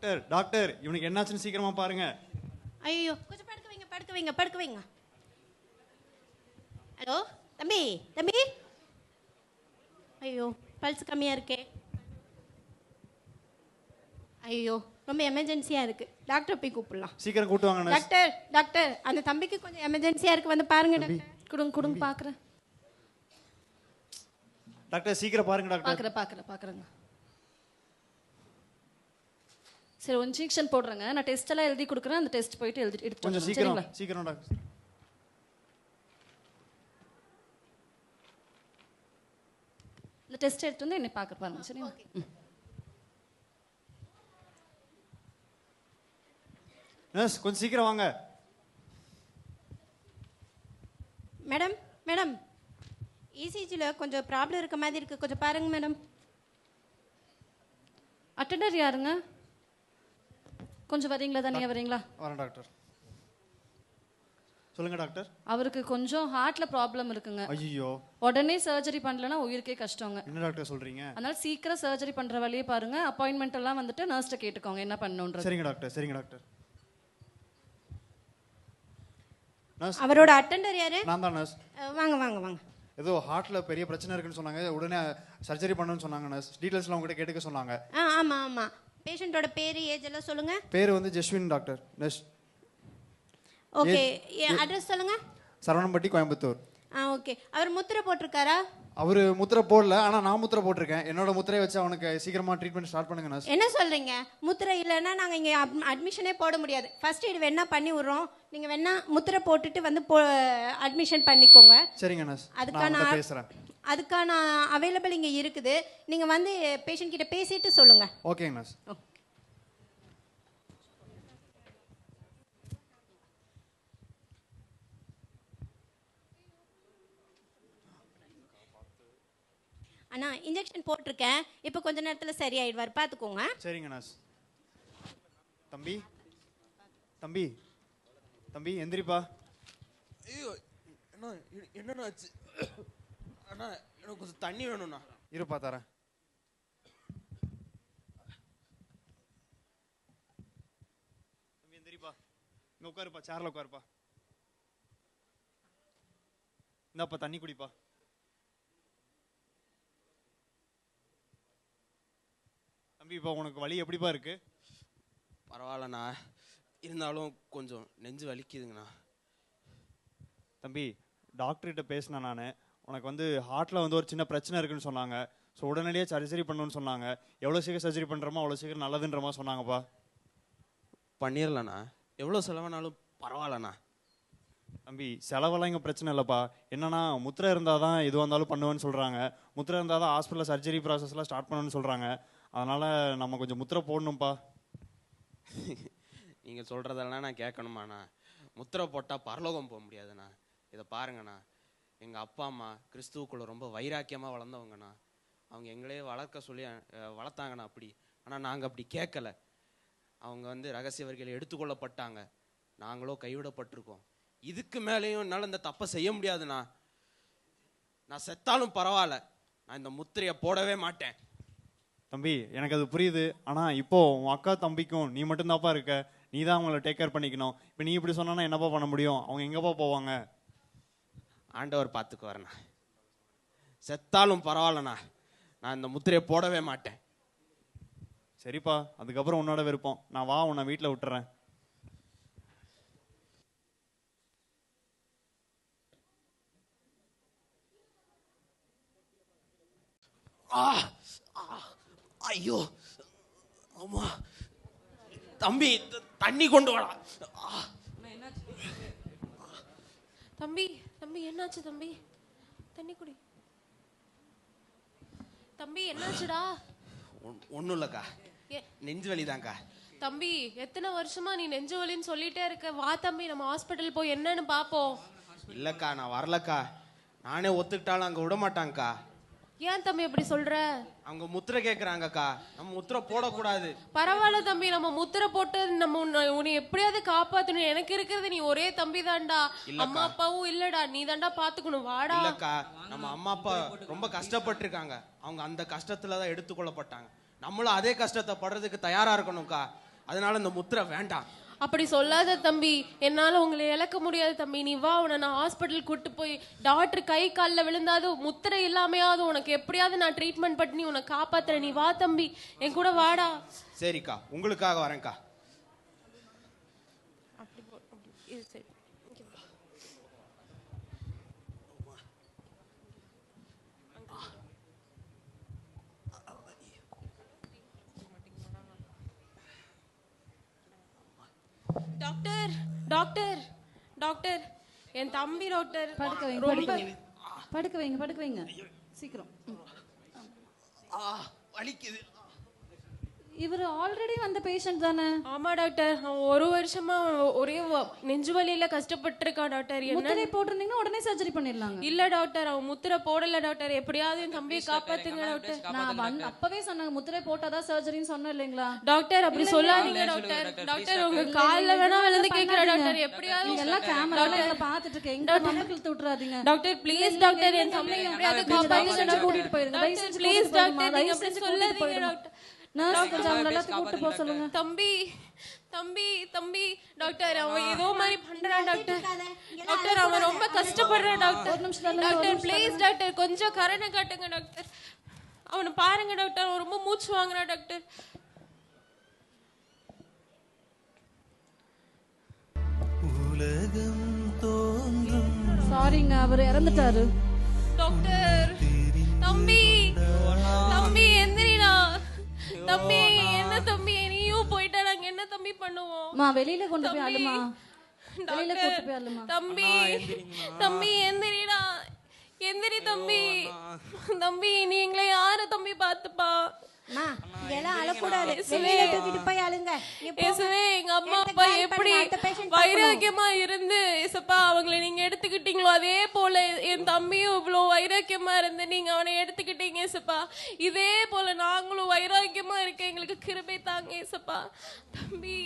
Doctor doctor இவனுக்கு என்னாச்சுன்னு சீக்கிரமா பாருங்க. ஐயோ கொஞ்சம் படுக்க வைங்க. ஹலோ தம்பி தம்பி, ஐயோ பல்ஸ் கம்மியா இருக்கே. ஐயோ ரொம்ப எமர்ஜென்சியா இருக்கு, டாக்டர் போய் கூப்பிடலாம். சீக்கிரம் கூட்டு வாங்க. டாக்டர் டாக்டர் அந்த தம்பிக்கு கொஞ்சம் எமர்ஜென்சியா இருக்கு, வந்து பாருங்க டாக்டர். கொடுங்க பாக்குறேன். டாக்டர் சீக்கிரம் பாருங்க டாக்டர். பாக்குறேங்க. சரி ஒரு இன்ஜெக்ஷன் போடுறேங்க, நான் டெஸ்ட் எல்லாம் எழுதி கொடுக்குறேன், அந்த டெஸ்ட் போயிட்டு எடுத்து கொஞ்சம் சீக்கிரம் டாக்டர். இந்த டெஸ்ட் எடுத்து வந்து என்னை பார்க்க பாருங்க. சரிங்களா? நர்ஸ் கொஞ்சம் சீக்கிரம் வாங்க. மேடம் இசிஜியில் கொஞ்சம் ப்ராப்ளம் இருக்க மாதிரி இருக்கு, கொஞ்சம் பாருங்க மேடம். அட்டெண்டர் யாருங்க? கொஞ்சம் வரீங்களா? தனியாக வரீங்களா? வரேன் டாக்டர். சொல்லுங்க டாக்டர். அவருக்கு கொஞ்சம் ஹார்ட்ல ப்ராப்ளம் இருக்குங்க. ஐயோ, உடனே சர்ஜரி பண்ணலனா உயிருக்கே கஷ்டங்க. என்ன டாக்டர் சொல்றீங்க? அதனால சீக்கிரம் சர்ஜரி பண்ற வழியே பாருங்க. அப்பாயின்மெண்ட் எல்லாம் வந்துட்டு நர்ஸ்ட்ட கேட்டுக்கோங்க என்ன பண்ணணும்ன்றது. சரிங்க டாக்டர். நர்ஸ், அவரோட அட்டெண்டர் யாரு? நான் தான் நர்ஸ். வாங்க. ஏதோ ஹார்ட்ல பெரிய பிரச்சனை இருக்குன்னு சொன்னாங்க, உடனே சர்ஜரி பண்ணணும்னு சொன்னாங்க நர்ஸ். டீடைல்ஸ்லாம் உங்ககிட்ட கேட்டுக்க சொன்னாங்க. ஆமா. பேஷண்டோட பேரு ஏஜ் எல்லாம் சொல்லுங்க. பேர் வந்து Jeswin doctor. Nurse. Okay, address சொல்லுங்க. சரவணம்பட்டி, கோயம்புத்தூர். ஓகே. அவர் முத்திரை போட்டிருக்காரா? அவரு முத்திரை போடல, ஆனா நான் முத்திரை போட்டிருக்கேன். என்னோட முத்திரையை வச்சு அவனுக்கு சீக்கிரமா ட்ரீட்மெண்ட் ஸ்டார்ட் பண்ணுங்க நர்ஸ். என்ன சொல்றீங்க? முத்திரை இல்லைன்னா நாங்க இங்க அட்மிஷனே போட முடியாது. ஃபர்ஸ்ட் எய்ட் வேணா பண்ணி விடுறோம், நீங்க வேணா முத்திரை போட்டுட்டு வந்து அட்மிஷன் பண்ணிக்கோங்க. சரிங்க நர்ஸ், நான் பேசுறேன். அதுக்கான அவைலபிள் இங்க இருக்குது, நீங்க வந்து பேஷண்ட் கிட்ட பேசிட்டு சொல்லுங்க. Okay nurse. அண்ணா இன்ஜெக்ஷன் போட்டிருக்கேன், இப்போ கொஞ்ச நேரத்துல சரியாயிடுவார், பாத்துக்கோங்க. சரிங்க நர்ஸ். தம்பி எந்திரிப்பா. ஐயோ என்னண்ணா ஆச்சு? அண்ணா எனக்கு கொஞ்சம் தண்ணி வேணும்ண்ணா. இருப்பா தரேன். தம்பி எந்திரிப்பா, இங்க உட்காருப்பா, சேர்ல உட்காருப்பா. இந்தாப்பா தண்ணி குடிப்பா. தம்பி இப்போ உனக்கு வலி எப்படிப்பா இருக்கு? பரவாயில்லண்ணா, இருந்தாலும் கொஞ்சம் நெஞ்சு வலிக்குதுங்கண்ணா. தம்பி டாக்டர்கிட்ட பேசினேன் நான், உனக்கு வந்து ஹார்ட்டில் வந்து ஒரு சின்ன பிரச்சனை இருக்குன்னு சொன்னாங்க. ஸோ உடனடியாக சர்ஜரி பண்ணணும்னு சொன்னாங்க. எவ்வளோ சீக்கிரம் சர்ஜரி பண்ணுறோமோ அவ்வளோ சீக்கிரம் நல்லதுன்ற மாதிரி சொன்னாங்கப்பா. பண்ணிடலண்ணா, எவ்வளோ செலவானாலும் பரவாயில்லண்ணா. தம்பி செலவெல்லாம் இங்கே பிரச்சனை இல்லைப்பா. என்னன்னா முத்திரை இருந்தால் தான் எதுவாக இருந்தாலும் பண்ணுவேன்னு சொல்கிறாங்க. முத்திரை இருந்தால் தான் ஹாஸ்பிட்டலில் சர்ஜரி ப்ராசஸ்லாம் ஸ்டார்ட் பண்ணணும்னு சொல்கிறாங்க. அதனால் நம்ம கொஞ்சம் முத்திரை போடணும்ப்பா. நீங்கள் சொல்கிறதெல்லாம் நான் கேட்கணுமாண்ணா? முத்திரை போட்டால் பரலோகம் போக முடியாதுண்ணா. இதை பாருங்கண்ணா, எங்கள் அப்பா அம்மா கிறிஸ்துவுக்குள்ள ரொம்ப வைராக்கியமாக வளர்ந்தவங்கண்ணா. அவங்க எங்களே வளர்க்க சொல்லி வளர்த்தாங்கண்ணா அப்படி. ஆனால் நாங்கள் அப்படி கேட்கல. அவங்க வந்து ரகசியவர்கள் எடுத்துக்கொள்ளப்பட்டாங்க, நாங்களோ கைவிடப்பட்டிருக்கோம். இதுக்கு மேலேயும் என்னால் இந்த தப்பை செய்ய முடியாதுண்ணா. நான் செத்தாலும் பரவாயில்ல, நான் இந்த முத்திரையை போடவே மாட்டேன். தம்பி எனக்கு அது புரியுது, ஆனால் இப்போ உன் அக்கா தம்பிக்கும் நீ மட்டும்தான்ப்பா இருக்க. நீ தான் அவங்கள டேக் கேர் பண்ணிக்கணும். இப்போ நீ இப்படி சொன்னா என்னப்பா பண்ண முடியும்? அவங்க எங்கப்பா போவாங்க? ஆண்டவர் பார்த்துக்கு வரேண்ணா. செத்தாலும் பரவாயில்லண்ணா, நான் இந்த முத்திரையை போடவே மாட்டேன். சரிப்பா, அதுக்கப்புறம் உன்னோட விருப்பம். நான் வா உன்னை வீட்டில் விட்டுறேன். ஐயோ அம்மா, தம்பி தண்ணி கொண்டு வாடா. தம்பி என்னாச்சு? தம்பி தண்ணி குடி. தம்பி என்னாச்சுடா? ஒன்றும் இல்லைக்கா, நெஞ்சு வலிதான்க்கா. தம்பி எத்தனை வருஷமா நீ நெஞ்சு வலின்னு சொல்லிட்டே இருக்க. வா தம்பி, நம்ம ஹாஸ்பிட்டல் போய் என்னன்னு பாப்போம். இல்லைக்கா, நான் வரலக்கா. நானே ஒத்துக்கிட்டாலும் அங்கே விட மாட்டாங்கக்கா. ஏன் தம்பி அப்படி சொல்ற? அவங்க முத்திரை கேட்குறாங்கக்கா, நம்ம முத்திரை போடக்கூடாது. பரவாயில்ல தம்பி, நம்ம முத்திரை போட்டு நம்ம உன்னை எப்படியாவது காப்பாத்தணும். எனக்கு இருக்கிறது நீ ஒரே தம்பி தான்டா, அம்மா அப்பாவும் இல்லடா, நீ தான்டா பாத்துக்கணும். வாடா. இல்லக்கா, நம்ம அம்மா அப்பா ரொம்ப கஷ்டப்பட்டிருக்காங்க. அவங்க அந்த கஷ்டத்துல தான் எடுத்துக்கொள்ளப்பட்டாங்க. நம்மளும் அதே கஷ்டத்தை படுறதுக்கு தயாரா இருக்கணும்க்கா. அதனால இந்த முத்திரை வேண்டாம். அப்படி சொல்லாத தம்பி, என்னால உங்களை இழக்க முடியாது தம்பி. நீ வா, உன்னை நான் ஹாஸ்பிட்டல் கூட்டு போய் டாக்டர் கை காலில் விழுந்தாது முத்திரை இல்லாமையாவது உனக்கு எப்படியாவது நான் ட்ரீட்மெண்ட் பண்ணி உன்னை காப்பாத்துறேன். நீ வா தம்பி, என் கூட வாடா. சரிக்கா, உங்களுக்காக வரேன்க்கா. டாக்டர் டாக்டர் டாக்டர், என் தம்பி டாக்டர். படுக்க வைங்க, படுக்க வைங்க, படுக்க வைங்க சீக்கிரம். வலிக்குது. இவர் ஆல்ரெடி வந்த பேஷண்ட் தானே? ஆமா டாக்டர், அவன் ஒரு வருஷமா ஒரே நெஞ்சு வலியில கஷ்டப்பட்டு இருக்கான் டாக்டர். முத்திரை போட்டிருந்தீங்கன்னா உடனே சர்ஜரி பண்ணிடலாங்க. இல்ல டாக்டர், அவன் முத்திரை போடல டாக்டர். எப்படியாவது என் தம்பியை காப்பாத்துங்க டாக்டர். நான் அப்பவே சொன்னாங்க முத்திரை போட்டாதான் சர்ஜரின்னு சொன்னேன் இல்லைங்களா? டாக்டர் அப்படி சொல்லாதீங்க டாக்டர். டாக்டர் உங்க கால்ல வேணா விழுந்து கேக்குறேன் டாக்டர். எப்படியாவது எல்லாம் கேமரால எல்லாம் பாத்துட்டு இருக்கேன். எங்க மம்மக்கு விட்டுறாதீங்க டாக்டர். ப்ளீஸ் டாக்டர், என் தம்பியை எப்படியாவது காப்பாத்துங்க. கூட்டிட்டு போயிருங்க டாக்டர் ப்ளீஸ் டாக்டர், நீங்க அப்படி சொல்லாதீங்க டாக்டர். நர்ஸ் கொஞ்சம் அவங்கள எல்லாத்தையும் கூட்டி போக சொல்லுங்க. தம்பி தம்பி தம்பி டாக்டர், அவன் ஏதோ மாதிரி பண்றான் டாக்டர். டாக்டர் அவன் ரொம்ப கஷ்டப்படுறான் டாக்டர். டாக்டர் ப்ளீஸ் டாக்டர், கொஞ்சம் கருணை காட்டுங்க டாக்டர். அவனை பாருங்க டாக்டர், அவன் ரொம்ப மூச்சு வாங்குறான் டாக்டர். சாரிங்க, அவர் இறந்துட்டாரு. டாக்டர் தம்பி தம்பி எந்திரிடா தம்பி. என்ன தம்பி, நீயும் போயிட்டா நாங்க என்ன தம்பி பண்ணுவோம்? வெளியில கொண்டு போய் அழுமா, வெளியில கொண்டு போய் அழுமா. தம்பி தம்பி எந்திரிடா, எந்திரி தம்பி. தம்பி நீ எங்களை யாரு தம்பி பாத்துப்பா? இதெல்லாம் அழக்கூடாது, வெளியில தூக்கிட்டு போய் அழுங்க. இயேசுவே, எங்க அம்மா அப்பா எப்படி வைராக்கியமா இருந்து இயேசப்பா அவங்களை நீங்க எடுத்துக்கிட்டீங்களோ அதே போல என் தம்பியும் இவ்வளவு வைராக்கியமா இருந்து நீங்க அவனை எடுத்துக்கிட்டீங்க இயேசப்பா. இதே போல நாங்களும் வைராக்கியமா இருக்க எங்களுக்கு கிருபை தாங்க இயேசப்பா. தம்பி